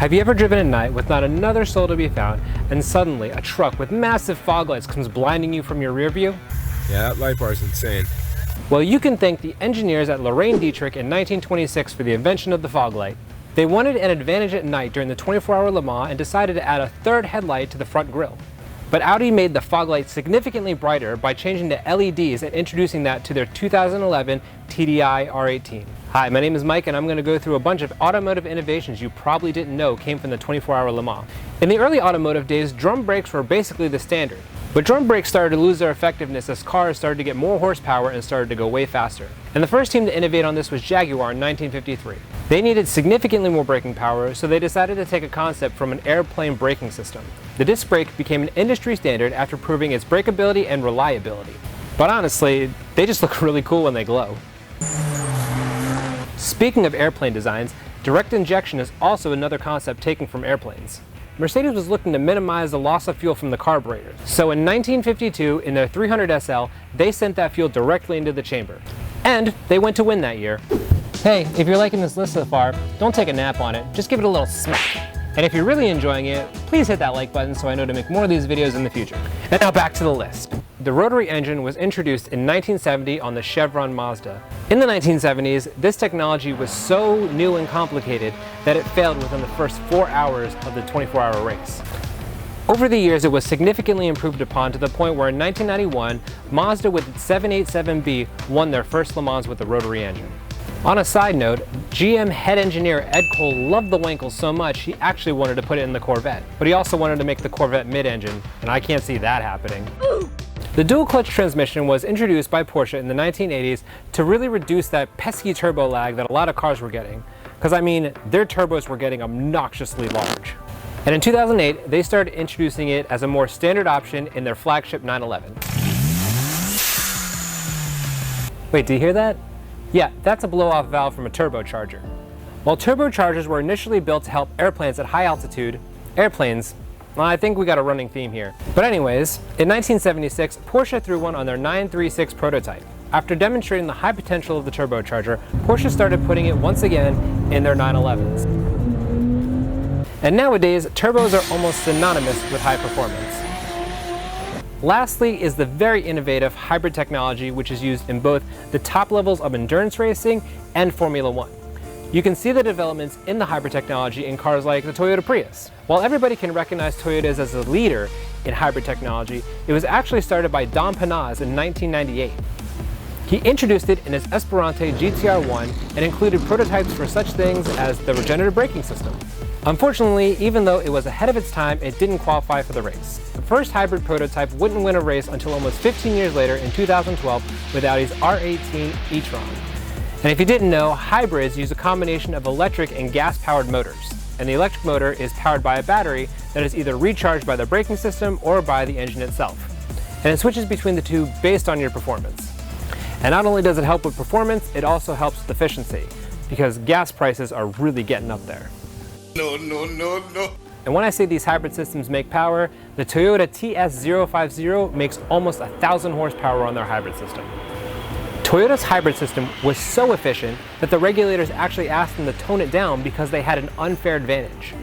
Have you ever driven at night with not another soul to be found, and suddenly a truck with massive fog lights comes blinding you from your rear view? Yeah, that light bar is insane. Well, you can thank the engineers at Lorraine Dietrich in 1926 for the invention of the fog light. They wanted an advantage at night during the 24-hour Le Mans and decided to add a third headlight to the front grille. But Audi made the fog light significantly brighter by changing to LEDs and introducing that to their 2011 TDI R18. Hi, my name is Mike and I'm going to go through a bunch of automotive innovations you probably didn't know came from the 24-hour Le Mans. In the early automotive days, drum brakes were basically the standard. But drum brakes started to lose their effectiveness as cars started to get more horsepower and started to go way faster. And the first team to innovate on this was Jaguar in 1953. They needed significantly more braking power, so they decided to take a concept from an airplane braking system. The disc brake became an industry standard after proving its brakeability and reliability. But honestly, they just look really cool when they glow. Speaking of airplane designs, direct injection is also another concept taken from airplanes. Mercedes was looking to minimize the loss of fuel from the carburetors. So in 1952, in their 300 SL, they sent that fuel directly into the chamber. And they went to win that year. Hey, if you're liking this list so far, don't take a nap on it, just give it a little smack. And if you're really enjoying it, please hit that like button so I know to make more of these videos in the future. And now back to the list. The rotary engine was introduced in 1970 on the Chevron Mazda. In the 1970s, this technology was so new and complicated that it failed within the first 4 hours of the 24-hour race. Over the years, it was significantly improved upon to the point where in 1991, Mazda with its 787B won their first Le Mans with the rotary engine. On a side note, GM head engineer Ed Cole loved the Wankel so much he actually wanted to put it in the Corvette, but he also wanted to make the Corvette mid-engine, and I can't see that happening. The dual clutch transmission was introduced by Porsche in the 1980s to really reduce that pesky turbo lag that a lot of cars were getting, because I mean, their turbos were getting obnoxiously large. And in 2008, they started introducing it as a more standard option in their flagship 911. Wait, do you hear that? Yeah, that's a blow-off valve from a turbocharger. While turbochargers were initially built to help airplanes at high altitude, airplanes, well, I think we got a running theme here. But anyways, in 1976, Porsche threw one on their 936 prototype. After demonstrating the high potential of the turbocharger, Porsche started putting it once again in their 911s. And nowadays, turbos are almost synonymous with high performance. Lastly is the very innovative hybrid technology which is used in both the top levels of endurance racing and Formula One. You can see the developments in the hybrid technology in cars like the Toyota Prius. While everybody can recognize Toyotas as a leader in hybrid technology, it was actually started by Dom Panaz in 1998. He introduced it in his Esperante GTR1 and included prototypes for such things as the regenerative braking system. Unfortunately, even though it was ahead of its time, it didn't qualify for the race. The first hybrid prototype wouldn't win a race until almost 15 years later in 2012 with Audi's R18 e-tron. And if you didn't know, hybrids use a combination of electric and gas-powered motors. And the electric motor is powered by a battery that is either recharged by the braking system or by the engine itself. And it switches between the two based on your performance. And not only does it help with performance, it also helps with efficiency, because gas prices are really getting up there. No. And when I say these hybrid systems make power, the Toyota TS050 makes almost 1,000 horsepower on their hybrid system. Toyota's hybrid system was so efficient that the regulators actually asked them to tone it down because they had an unfair advantage.